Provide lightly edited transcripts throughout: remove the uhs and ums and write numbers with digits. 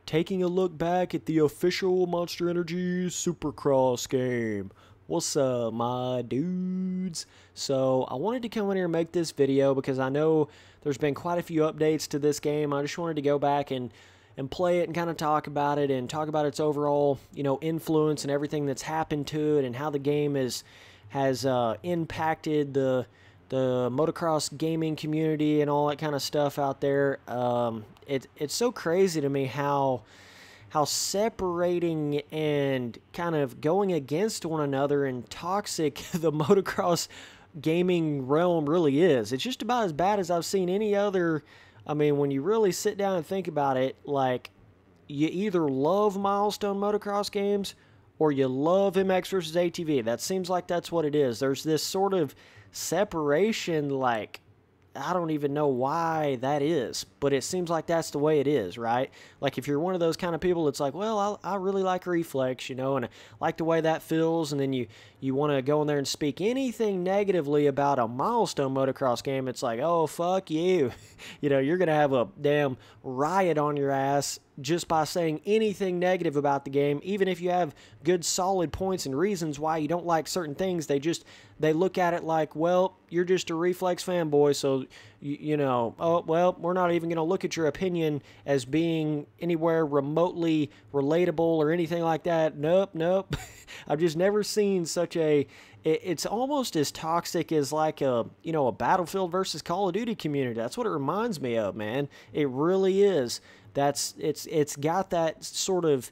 taking a look back at the official Monster Energy Supercross game. What's up, my dudes? So I wanted to come in here and make this video because I know there's been quite a few updates to this game. I just wanted to go back and play it and kind of talk about it and talk about its overall, influence and everything that's happened to it and how the game has impacted the motocross gaming community and all that kind of stuff out there. It's so crazy to me how separating and kind of going against one another and toxic the motocross gaming realm really is. It's just about as bad as I've seen any other. I mean, when you really sit down and think about it, like, you either love milestone motocross games or you love MX versus ATV. That seems like that's what it is. There's this sort of separation, like, I don't even know why that is, but it seems like that's the way it is, right? Like, if you're one of those kind of people that's like, well, I really like Reflex, and I like the way that feels, and then you want to go in there and speak anything negatively about a milestone motocross game, it's like, oh, fuck you. You're going to have a damn riot on your ass just by saying anything negative about the game, even if you have good solid points and reasons why you don't like certain things. They look at it like, well, you're just a Reflex fanboy, so oh, well, we're not even going to look at your opinion as being anywhere remotely relatable or anything like that. Nope. I've just never seen such a, it's almost as toxic as like a Battlefield versus Call of Duty community. That's what it reminds me of, man. It really is. It's got that sort of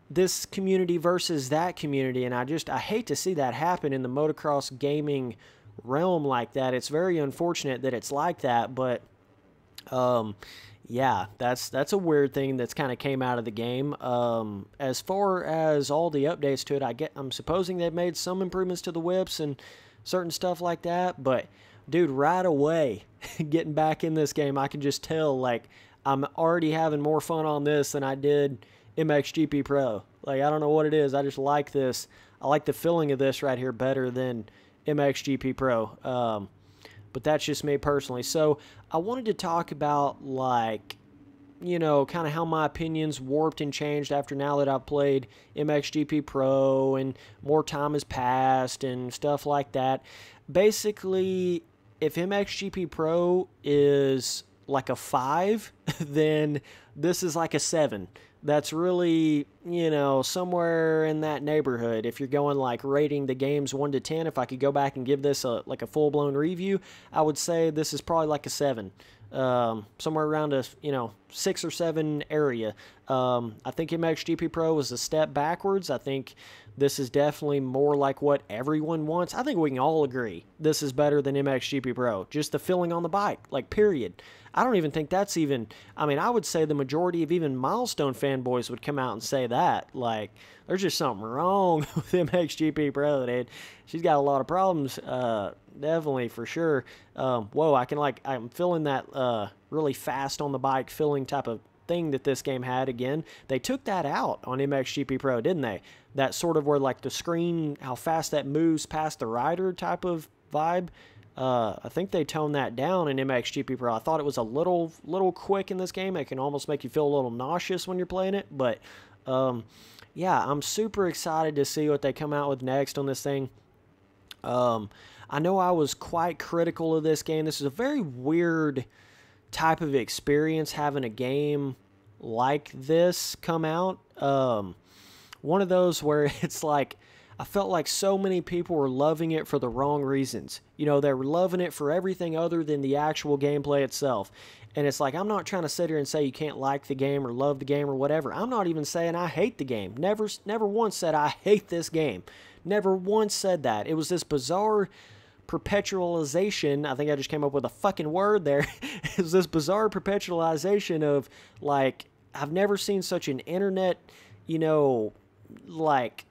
this community versus that community, and I hate to see that happen in the motocross gaming realm like that. It's very unfortunate that it's like that, but yeah, that's a weird thing that's kind of came out of the game. As far as all the updates to it, I'm supposing they've made some improvements to the whips and certain stuff like that, but dude, right away getting back in this game, I can just tell, like, I'm already having more fun on this than I did MXGP Pro. Like, I don't know what it is. I just like this. I like the feeling of this right here better than MXGP Pro. But that's just me personally. So I wanted to talk about, like, kind of how my opinions warped and changed after now that I've played MXGP Pro and more time has passed and stuff like that. Basically, if MXGP Pro is like a 5, then this is like a 7. That's really, somewhere in that neighborhood. If you're going like rating the games 1 to 10, if I could go back and give this a full-blown review, I would say this is probably like a 7. Somewhere around a 6 or 7 area. I think MXGP Pro was a step backwards. I think this is definitely more like what everyone wants. I think we can all agree this is better than MXGP Pro. Just the feeling on the bike, like, period. I don't even think that's even, I would say the majority of even milestone fanboys would come out and say that. Like, there's just something wrong with MXGP Pro, dude. She's got a lot of problems, definitely, for sure. Whoa, I'm feeling that really fast on the bike feeling type of thing that this game had again. They took that out on MXGP Pro, didn't they? That sort of where, like, the screen, how fast that moves past the rider type of vibe. I think they toned that down in MXGP Pro. I thought it was a little quick in this game. It can almost make you feel a little nauseous when you're playing it. But, yeah, I'm super excited to see what they come out with next on this thing. I know I was quite critical of this game. This is a very weird type of experience having a game like this come out. One of those where it's like, I felt like so many people were loving it for the wrong reasons. They were loving it for everything other than the actual gameplay itself. And it's like, I'm not trying to sit here and say you can't like the game or love the game or whatever. I'm not even saying I hate the game. Never once said I hate this game. Never once said that. It was this bizarre perpetualization. I think I just came up with a fucking word there. It was this bizarre perpetualization of, like, I've never seen such an internet, like,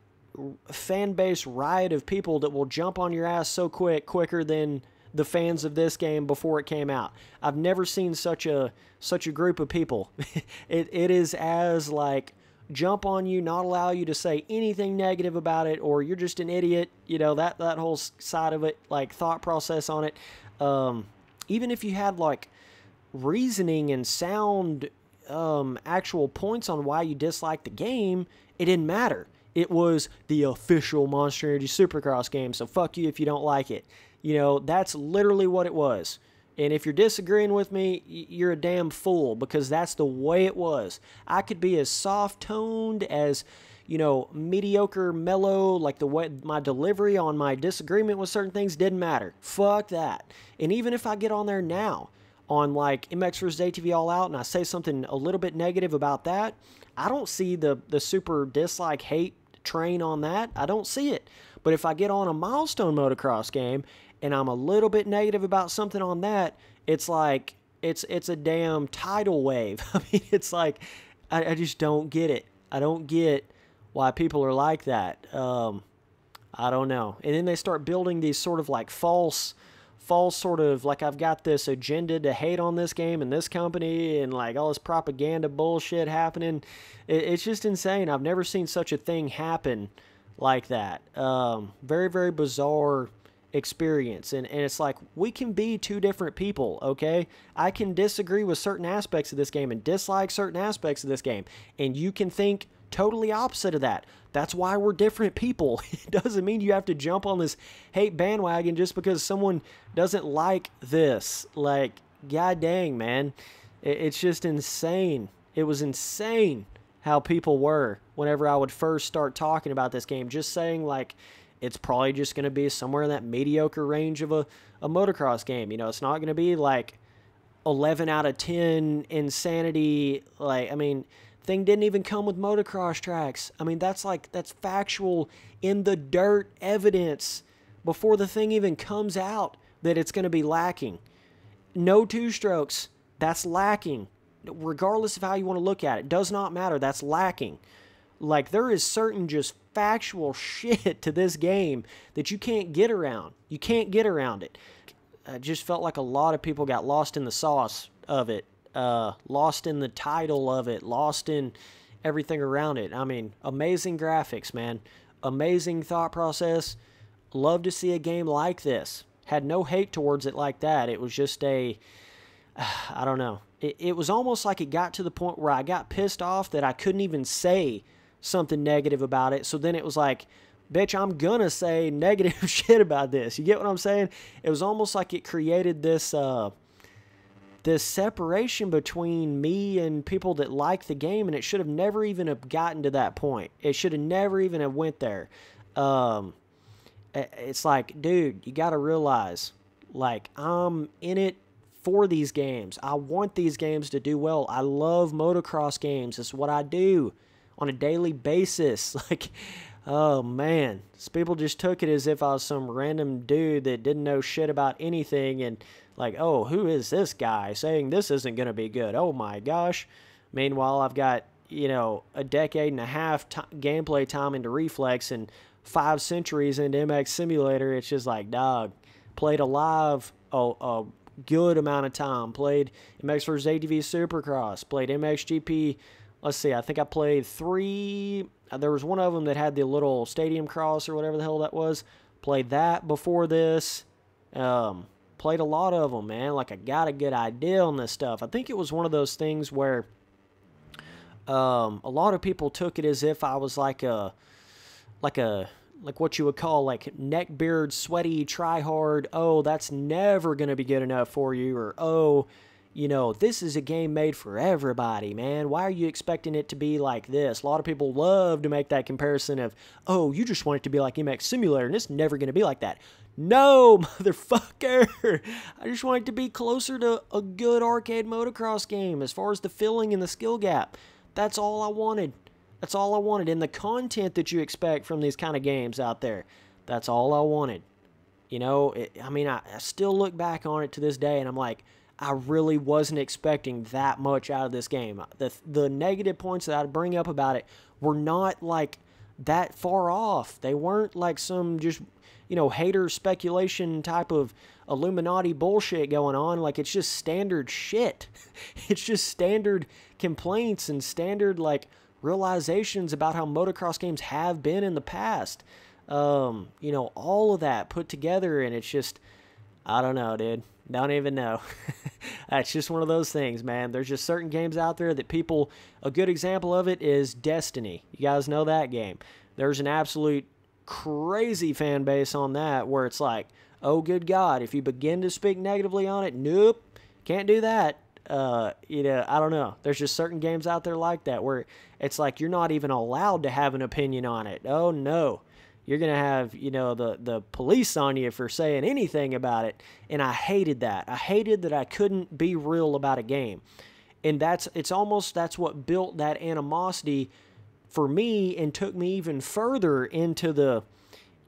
fan base riot of people that will jump on your ass so quicker than the fans of this game before it came out. I've never seen such a group of people. It is as, like, jump on you, not allow you to say anything negative about it, or you're just an idiot, that whole side of it, like, thought process on it. Even if you had, like, reasoning and sound actual points on why you dislike the game, it didn't matter. It was the official Monster Energy Supercross game, so fuck you if you don't like it. You know, that's literally what it was. And if you're disagreeing with me, you're a damn fool, because that's the way it was. I could be as soft-toned, as, you know, mediocre, mellow, like the way my delivery on my disagreement with certain things didn't matter. Fuck that. And even if I get on there now on like MX vs. ATV All Out and I say something a little bit negative about that, I don't see the super dislike hate train on that. I don't see it. But if I get on a Milestone motocross game and I'm a little bit negative about something on that, it's like it's a damn tidal wave. I mean, it's like I just don't get it. I don't get why people are like that. I don't know. And then they start building these sort of like false sort of, like, I've got this agenda to hate on this game and this company and like all this propaganda bullshit happening. It's just insane. I've never seen such a thing happen like that. Very, very bizarre experience. And it's like, we can be two different people, okay? I can disagree with certain aspects of this game and dislike certain aspects of this game, and you can think totally opposite of that. That's why we're different people. It doesn't mean you have to jump on this hate bandwagon just because someone doesn't like this. Like, god dang, man. It's just insane. It was insane how people were whenever I would first start talking about this game. Just saying, like, it's probably just going to be somewhere in that mediocre range of a motocross game. You know, it's not going to be like 11 out of 10 insanity. Like, I mean, thing didn't even come with motocross tracks. I mean, that's factual, in the dirt evidence before the thing even comes out that it's going to be lacking. No two-strokes, that's lacking. Regardless of how you want to look at it, does not matter, that's lacking. Like, there is certain just factual shit to this game that you can't get around. You can't get around it. I just felt like a lot of people got lost in the sauce of it. Lost in the title of it, lost in everything around it. I mean, amazing graphics, man. Amazing thought process. Love to see a game like this. Had no hate towards it like that. It was just I don't know. It was almost like it got to the point where I got pissed off that I couldn't even say something negative about it. So then it was like, bitch, I'm gonna say negative shit about this. You get what I'm saying? It was almost like it created this this separation between me and people that like the game, and it should have never even have gotten to that point. It should have never even have went there. It's like, dude, you got to realize, like, I'm in it for these games. I want these games to do well. I love motocross games. It's what I do on a daily basis. Like, oh, man. People just took it as if I was some random dude that didn't know shit about anything, and like, oh, who is this guy saying this isn't going to be good? Oh, my gosh. Meanwhile, I've got, you know, a decade and a half gameplay time into Reflex and 5 centuries into MX Simulator. It's just like, dog, played alive a good amount of time. Played MX vs. ATV Supercross. Played MXGP. Let's see, I think I played 3. There was one of them that had the little stadium cross or whatever the hell that was. Played that before this. Played a lot of them, man. Like, I got a good idea on this stuff. I think it was one of those things where a lot of people took it as if I was like what you would call like neckbeard, sweaty, try hard. Oh, that's never going to be good enough for you. Or, oh, you know, this is a game made for everybody, man. Why are you expecting it to be like this? A lot of people love to make that comparison of, oh, you just want it to be like MX Simulator, and it's never going to be like that. No, motherfucker. I just want it to be closer to a good arcade motocross game as far as the filling and the skill gap. That's all I wanted. That's all I wanted. And the content that you expect from these kind of games out there, that's all I wanted. You know, I mean, I still look back on it to this day, and I'm like, I really wasn't expecting that much out of this game. The negative points that I'd bring up about it were not, like, that far off. They weren't like some just, you know, hater speculation type of Illuminati bullshit going on. Like, it's just standard shit. It's just standard complaints and standard, like, realizations about how motocross games have been in the past. You know, all of that put together, and it's just, I don't know, dude. Don't even know. That's just one of those things, man. There's just certain games out there that people, a good example of it is Destiny. You guys know that game. There's an absolute crazy fan base on that where it's like, oh, good God, if you begin to speak negatively on it, nope, can't do that. I don't know. There's just certain games out there like that where it's like you're not even allowed to have an opinion on it. Oh, no. You're going to have, the police on you for saying anything about it. And I hated that. I hated that I couldn't be real about a game. And that's what built that animosity for me and took me even further into the,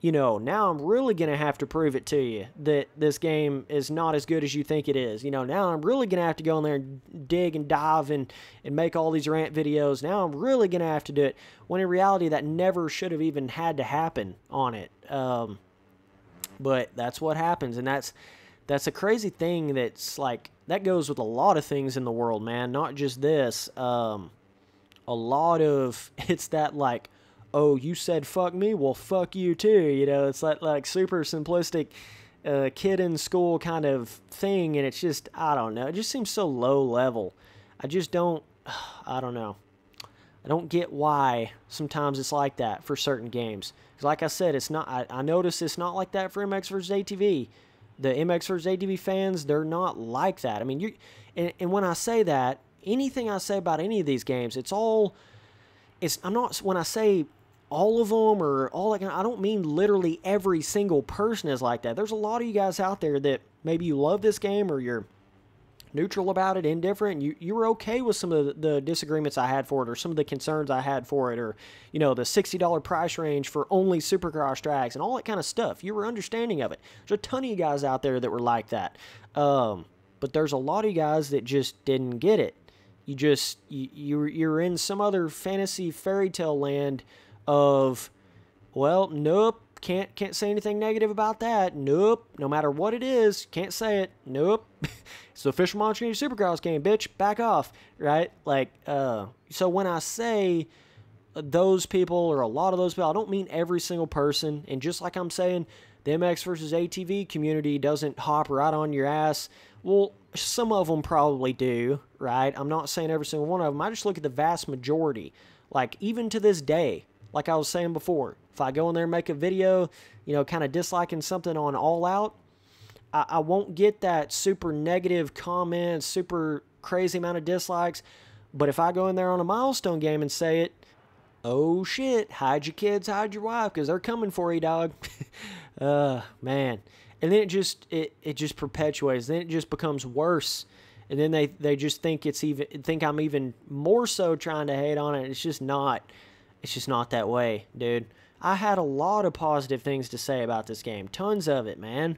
now I'm really going to have to prove it to you that this game is not as good as you think it is. Now I'm really going to have to go in there and dig and dive and make all these rant videos. Now I'm really going to have to do it, when in reality that never should have even had to happen on it. But that's what happens, and that's a crazy thing that's like, that goes with a lot of things in the world, man, not just this. A lot of, it's that like, oh, you said fuck me, well, fuck you too. It's like super simplistic kid in school kind of thing, and it's just, I don't know. It just seems so low level. I don't know. I don't get why sometimes it's like that for certain games. Because like I said, it's not, I notice it's not like that for MX vs. ATV. The MX vs. ATV fans, they're not like that. I mean, and when I say that, anything I say about any of these games, I'm not, when I say all of them or all that, I don't mean literally every single person is like that. There's a lot of you guys out there that maybe you love this game or you're neutral about it, indifferent. You were okay with some of the disagreements I had for it or some of the concerns I had for it or, the $60 price range for only Supercross tracks and all that kind of stuff. You were understanding of it. There's a ton of you guys out there that were like that. But there's a lot of you guys that just didn't get it. You're in some other fantasy fairy tale land of, well, nope, can't say anything negative about that. Nope, no matter what it is, can't say it. Nope, it's the official Monster Energy Supercross game, bitch. Back off, right? Like, so when I say those people or a lot of those people, I don't mean every single person. And just like I'm saying, the MX versus ATV community doesn't hop right on your ass. Well, some of them probably do, right? I'm not saying every single one of them. I just look at the vast majority. Like, even to this day, like I was saying before, if I go in there and make a video, kind of disliking something on All Out, I won't get that super negative comment, super crazy amount of dislikes. But if I go in there on a milestone game and say it, oh shit, hide your kids, hide your wife, because they're coming for you, dog. Man. And then it just perpetuates. Then it just becomes worse. And then they just think I'm even more so trying to hate on it. It's just not that way, dude. I had a lot of positive things to say about this game. Tons of it, man.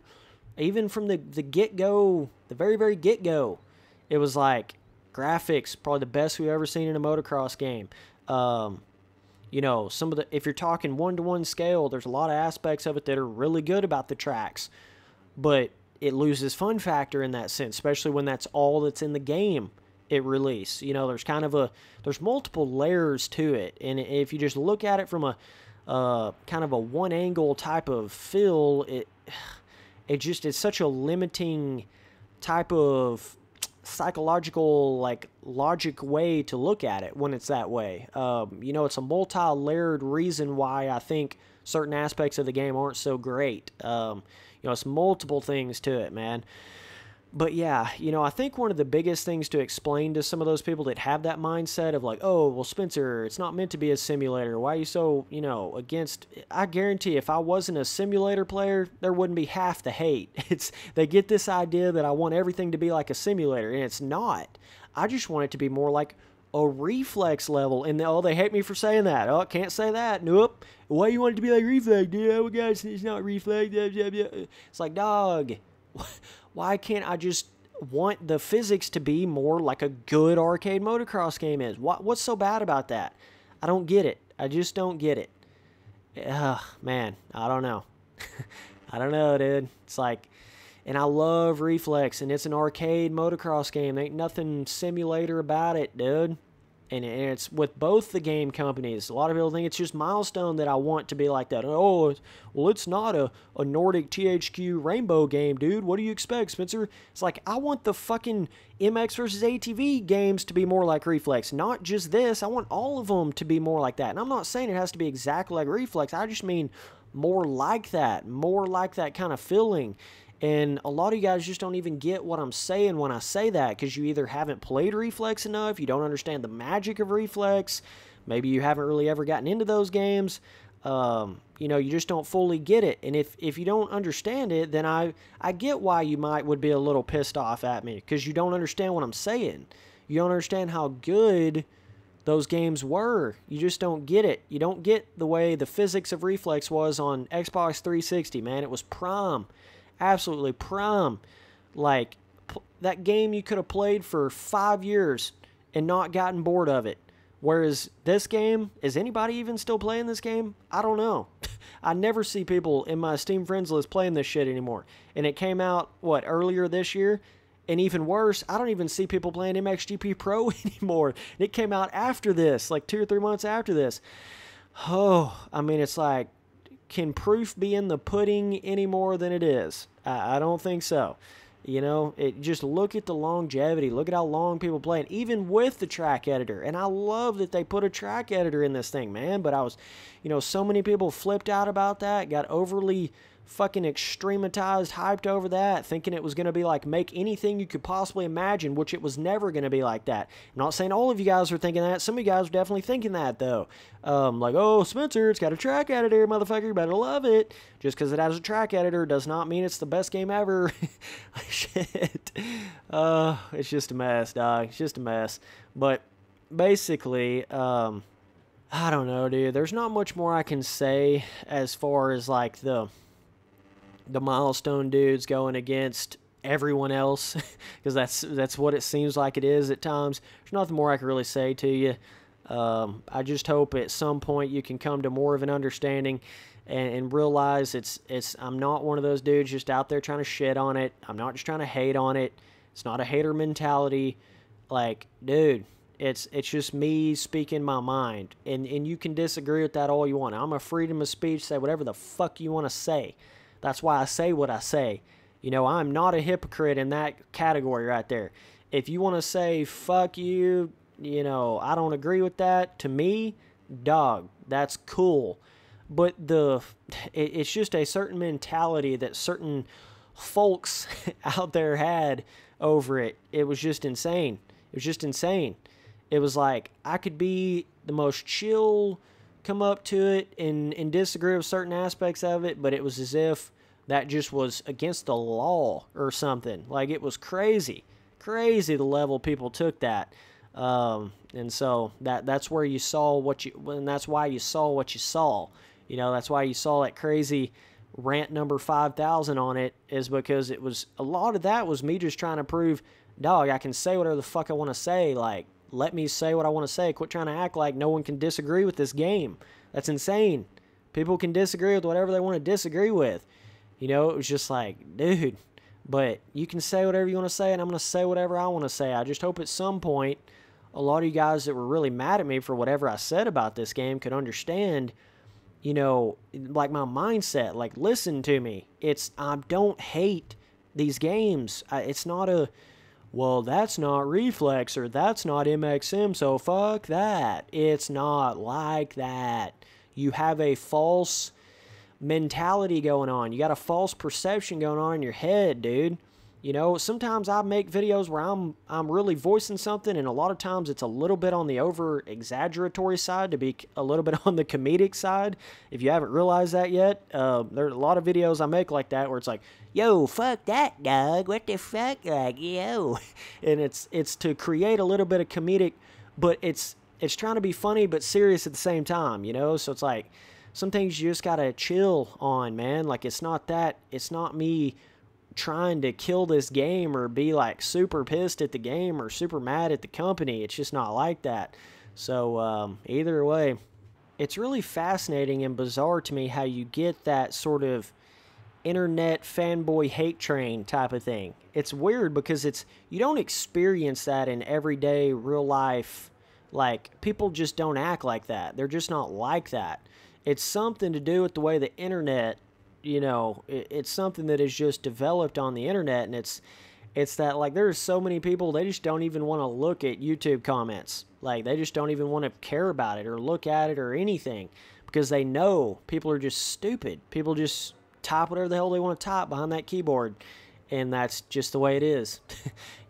Even from the get-go, the very, very get-go, it was like graphics, probably the best we've ever seen in a motocross game. Some of if you're talking one-to-one scale, there's a lot of aspects of it that are really good about the tracks. But it loses fun factor in that sense, especially when that's all that's in the game at release. There's multiple layers to it, and if you just look at it from a kind of a one angle type of feel, it's such a limiting type of psychological logic way to look at it when it's that way. It's a multi-layered reason why I think certain aspects of the game aren't so great. It's multiple things to it, man. But yeah, I think one of the biggest things to explain to some of those people that have that mindset of like, oh, well, Spencer, it's not meant to be a simulator. Why are you so, against? I guarantee if I wasn't a simulator player, there wouldn't be half the hate. They get this idea that I want everything to be like a simulator, and it's not. I just want it to be more like a reflex level. And they hate me for saying that. Oh, can't say that. Nope. Why you want it to be like reflex, dude? Oh, guys, it's not reflex. It's like, dog. Why can't I just want the physics to be more like a good arcade motocross game is? What's so bad about that? I don't get it. I just don't get it. Man, I don't know. I don't know, dude. It's like, and I love Reflex, and it's an arcade motocross game. Ain't nothing simulator about it, dude. And it's with both the game companies. A lot of people think it's just Milestone that I want to be like that. Oh, well, it's not a Nordic THQ Rainbow game, dude. What do you expect, Spencer? It's like, I want the fucking MX versus ATV games to be more like Reflex. Not just this. I want all of them to be more like that. And I'm not saying it has to be exactly like Reflex. I just mean more like that kind of feeling. And a lot of you guys just don't even get what I'm saying when I say that, because you either haven't played Reflex enough, you don't understand the magic of Reflex, maybe you haven't really ever gotten into those games, you know, you just don't fully get it. And if you don't understand it, then I get why you would be a little pissed off at me, because you don't understand what I'm saying. You don't understand how good those games were. You just don't get it. You don't get the way the physics of Reflex was on Xbox 360, man. It was prime. Absolutely prime. Like, that game you could have played for 5 years and not gotten bored of it. Whereas this game, is anybody even still playing this game? I don't know. I never see people in my Steam friends list playing this shit anymore. And it came out, what, earlier this year? And even worse, I don't even see people playing MXGP Pro anymore. And it came out after this, like 2 or 3 months after this. Oh, I mean, it's like, can proof be in the pudding any more than it is? I don't think so. You know, just look at the longevity. Look at how long people play it, even with the track editor. And I love that they put a track editor in this thing, man. But I was, you know, so many people flipped out about that, got overly fucking extrematized, hyped over that, thinking it was going to be like make anything you could possibly imagine, which it was never going to be like that. I'm not saying all of you guys are thinking that. Some of you guys are definitely thinking that, though. Like, oh, Spencer, it's got a track editor, motherfucker, you better love it. Just because it has a track editor does not mean it's the best game ever. Shit. It's just a mess, dog. It's just a mess. But basically, I don't know, dude. There's not much more I can say as far as like the Milestone dudes going against everyone else, because that's what it seems like it is at times. There's nothing more I can really say to you. I just hope at some point you can come to more of an understanding and realize I'm not one of those dudes just out there trying to shit on it. I'm not just trying to hate on it. It's not a hater mentality. Like, dude, it's just me speaking my mind, and you can disagree with that all you want. I'm a freedom of speech. Say whatever the fuck you want to say. That's why I say what I say. You know, I'm not a hypocrite in that category right there. If you want to say, fuck you, you know, I don't agree with that, to me, dog, that's cool. But it's just a certain mentality that certain folks out there had over it. It was just insane. It was just insane. It was like, I could be the most chill, come up to it and disagree with certain aspects of it, but it was as if that just was against the law or something. Like, it was crazy the level people took that. And so that's where you saw and that's why you saw what you saw. You know, that's why you saw that crazy rant number 5,000 on it, is because it was, a lot of that was me just trying to prove, dog, I can say whatever the fuck I want to say. Like, let me say what I want to say. Quit trying to act like no one can disagree with this game. That's insane. People can disagree with whatever they want to disagree with. You know, it was just like, dude, but you can say whatever you want to say, and I'm going to say whatever I want to say. I just hope at some point a lot of you guys that were really mad at me for whatever I said about this game could understand, you know, like my mindset. Like, listen to me. I don't hate these games. It's not a, well, that's not Reflex or that's not MXM, so fuck that. It's not like that. You have a false mentality going on. You got a false perception going on in your head, dude. You know, sometimes I make videos where I'm really voicing something, and a lot of times it's a little bit on the over-exaggeratory side to be a little bit on the comedic side. If you haven't realized that yet, there are a lot of videos I make like that where it's like, yo, fuck that, dog. What the fuck? Like, yo. And it's to create a little bit of comedic, but it's trying to be funny but serious at the same time, you know? So it's like, some things you just gotta chill on, man. Like, it's not me trying to kill this game or be like super pissed at the game or super mad at the company. It's just not like that. So either way, it's really fascinating and bizarre to me how you get that sort of internet fanboy hate train type of thing. It's weird because you don't experience that in everyday real life Like, people just don't act like that. They're just not like that. It's something to do with the way the internet, you know, it's something that is just developed on the internet, and it's that, like, there's so many people, they just don't even want to look at YouTube comments. Like, they just don't even want to care about it or look at it or anything, because they know people are just stupid. People just type whatever the hell they want to type behind that keyboard, and that's just the way it is.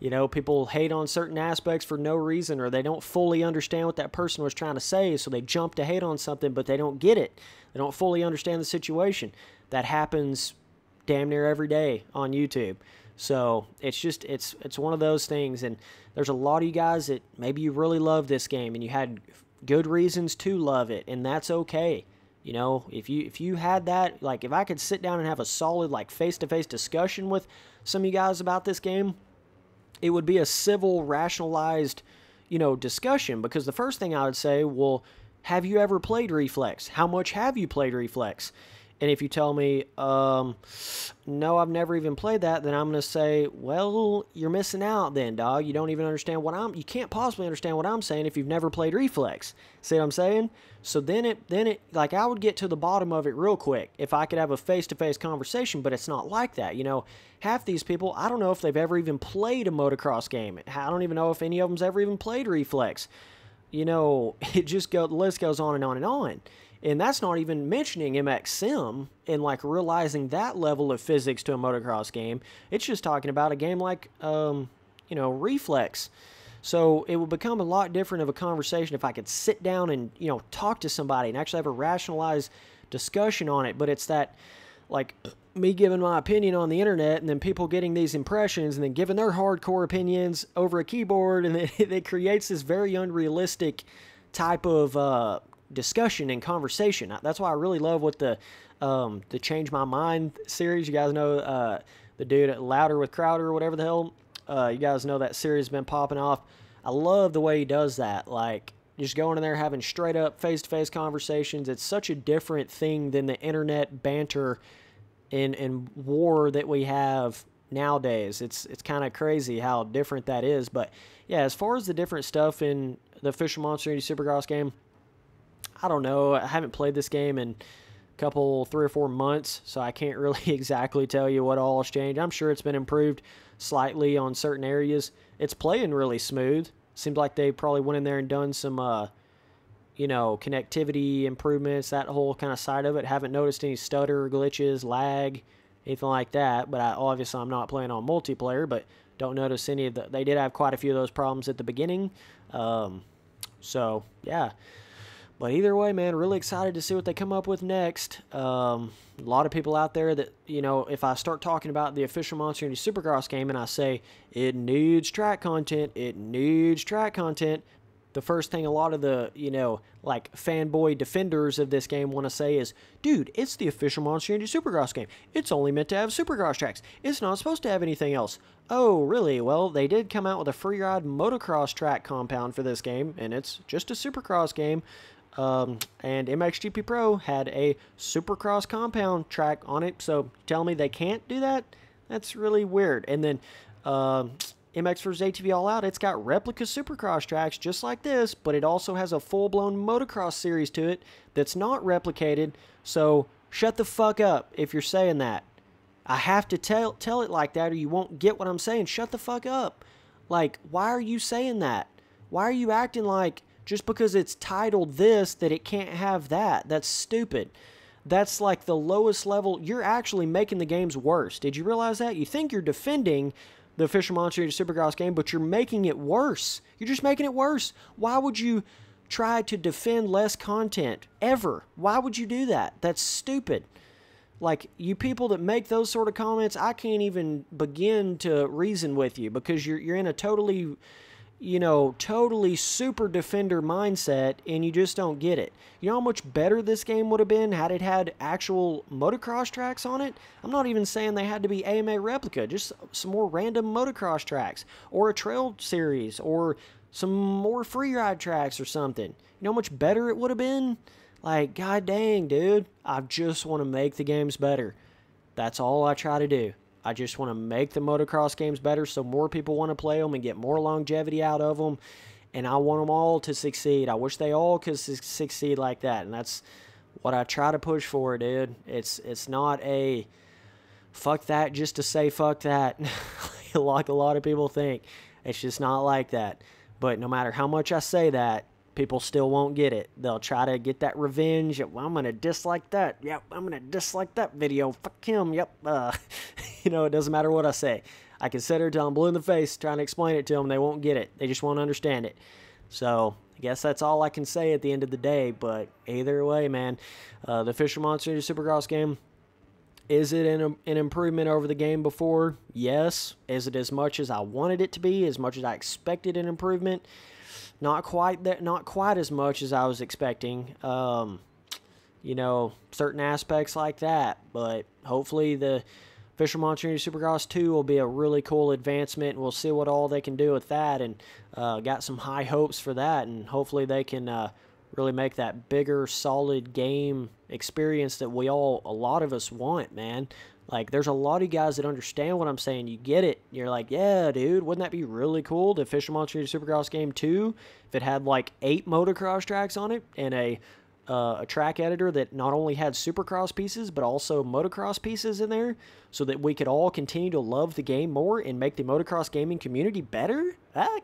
You know, people hate on certain aspects for no reason, or they don't fully understand what that person was trying to say, so they jump to hate on something, but they don't get it. They don't fully understand the situation. That happens damn near every day on YouTube. So it's just, it's one of those things, and there's a lot of you guys that maybe you really love this game, and you had good reasons to love it, and that's okay. You know, if you had that, like, if I could sit down and have a solid, like, face-to-face discussion with some of you guys about this game, it would be a civil, rationalized, you know, discussion, because the first thing I would say, well, have you ever played Reflex? How much have you played Reflex? And if you tell me, no, I've never even played that, then I'm going to say, well, you're missing out then, dog. You don't even understand you can't possibly understand what I'm saying if you've never played Reflex. See what I'm saying? So then it, like, I would get to the bottom of it real quick if I could have a face-to-face conversation, but it's not like that. You know, half these people, I don't know if they've ever even played a motocross game. I don't even know if any of them's ever even played Reflex. You know, the list goes on and on and on. And that's not even mentioning MX Sim and, like, realizing that level of physics to a motocross game. It's just talking about a game like, you know, Reflex. So it would become a lot different of a conversation if I could sit down and, you know, talk to somebody and actually have a rationalized discussion on it. But it's that, like, me giving my opinion on the internet and then people getting these impressions and then giving their hardcore opinions over a keyboard, and it creates this very unrealistic type of discussion and conversation. That's why I really love what the Change My Mind series. You guys know the dude at Louder with Crowder or whatever the hell. You guys know that series has been popping off. I love the way he does that. Like, just going in there having straight up face-to-face conversations. It's such a different thing than the internet banter and war that we have nowadays. It's kind of crazy how different that is. But yeah, as far as the different stuff in the official Monster Energy Supercross game, I don't know. I haven't played this game in a couple, 3 or 4 months, so I can't really exactly tell you what all has changed. I'm sure it's been improved slightly on certain areas. It's playing really smooth. Seems like they probably went in there and done some, you know, connectivity improvements, that whole kind of side of it. Haven't noticed any stutter, glitches, lag, anything like that. But obviously I'm not playing on multiplayer, but don't notice any of the... They did have quite a few of those problems at the beginning. So, yeah. But either way, man, really excited to see what they come up with next. A lot of people out there that, you know, if I start talking about the official Monster Energy Supercross game and I say, it needs track content, the first thing a lot of the, you know, like, fanboy defenders of this game want to say is, dude, it's the official Monster Energy Supercross game. It's only meant to have Supercross tracks. It's not supposed to have anything else. Oh, really? Well, they did come out with a free ride motocross track compound for this game, and it's just a Supercross game. And MXGP Pro had a Supercross compound track on it, so tell me they can't do that? That's really weird. And then MX vs. ATV All Out, it's got replica Supercross tracks just like this, but it also has a full-blown motocross series to it that's not replicated, so shut the fuck up if you're saying that. I have to tell it like that or you won't get what I'm saying. Shut the fuck up. Like, why are you saying that? Why are you acting like just because it's titled this that it can't have that? That's stupid. That's like the lowest level. You're actually making the games worse. Did you realize that? You think you're defending the official Monster Energy Supercross game, but you're making it worse. You're just making it worse. Why would you try to defend less content ever? Why would you do that? That's stupid. Like, you people that make those sort of comments, I can't even begin to reason with you because you're in a totally, you know, totally super defender mindset and you just don't get it. You know how much better this game would have been had it had actual motocross tracks on it? I'm not even saying they had to be AMA replica, just some more random motocross tracks or a trail series or some more free ride tracks or something. You know how much better it would have been? Like, god dang, dude, I just want to make the games better. That's all I try to do. I just want to make the motocross games better so more people want to play them and get more longevity out of them. and I want them all to succeed. I wish they all could succeed like that, and that's what I try to push for, dude. It's not a fuck that just to say fuck that, like a lot of people think. It's just not like that. But no matter how much I say that, people still won't get it. They'll try to get that revenge. Well, I'm going to dislike that. Yep, I'm going to dislike that video. Fuck him. Yep. It doesn't matter what I say. I can sit here till I'm blue in the face trying to explain it to them. They won't get it. They just won't understand it. So I guess that's all I can say at the end of the day. But either way, man, the official Monster Supercross game, is it an improvement over the game before? Yes. Is it as much as I wanted it to be? As much as I expected an improvement? Not quite that. Not quite as much as I was expecting. Certain aspects like that. But hopefully the official Monster Supercross 2 will be a really cool advancement, and we'll see what all they can do with that. And got some high hopes for that, and hopefully they can really make that bigger, solid game experience that a lot of us want, man. Like, there's a lot of guys that understand what I'm saying. You get it. You're like, yeah, dude, wouldn't that be really cool? The official Monster Supercross game 2, if it had like 8 motocross tracks on it and a track editor that not only had Supercross pieces but also motocross pieces in there, so that we could all continue to love the game more and make the motocross gaming community better?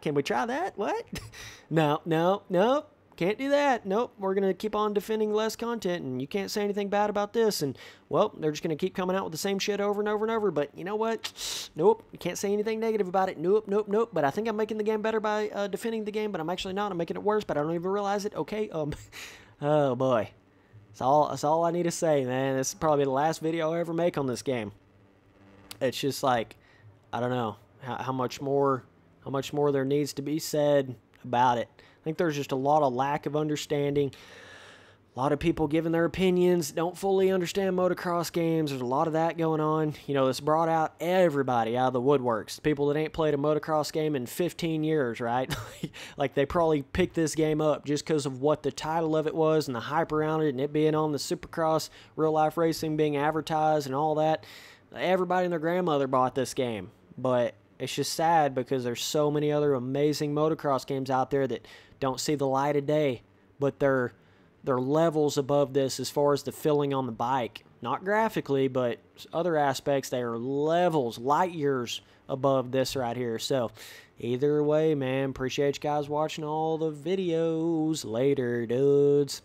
Can we try that? What? No. Can't do that. Nope. We're going to keep on defending less content, and you can't say anything bad about this. And, well, they're just going to keep coming out with the same shit over and over and over. But you know what? Nope. You can't say anything negative about it. Nope. But I think I'm making the game better by defending the game, but I'm actually not. I'm making it worse, but I don't even realize it. Okay. Oh, boy. That's all I need to say, man. This is probably the last video I ever make on this game. It's just like, I don't know how much more there needs to be said about it. I think there's just a lot of lack of understanding. A lot of people giving their opinions, don't fully understand motocross games. There's a lot of that going on. This brought out everybody out of the woodworks. People that ain't played a motocross game in 15 years, right? Like, they probably picked this game up just because of what the title of it was and the hype around it and it being on the Supercross, real-life racing being advertised and all that. Everybody and their grandmother bought this game. But it's just sad because there's so many other amazing motocross games out there that don't see the light of day, but they're levels above this as far as the feeling on the bike. Not graphically, but other aspects, they are levels, light years above this right here. So either way, man, appreciate you guys watching all the videos. Later, dudes.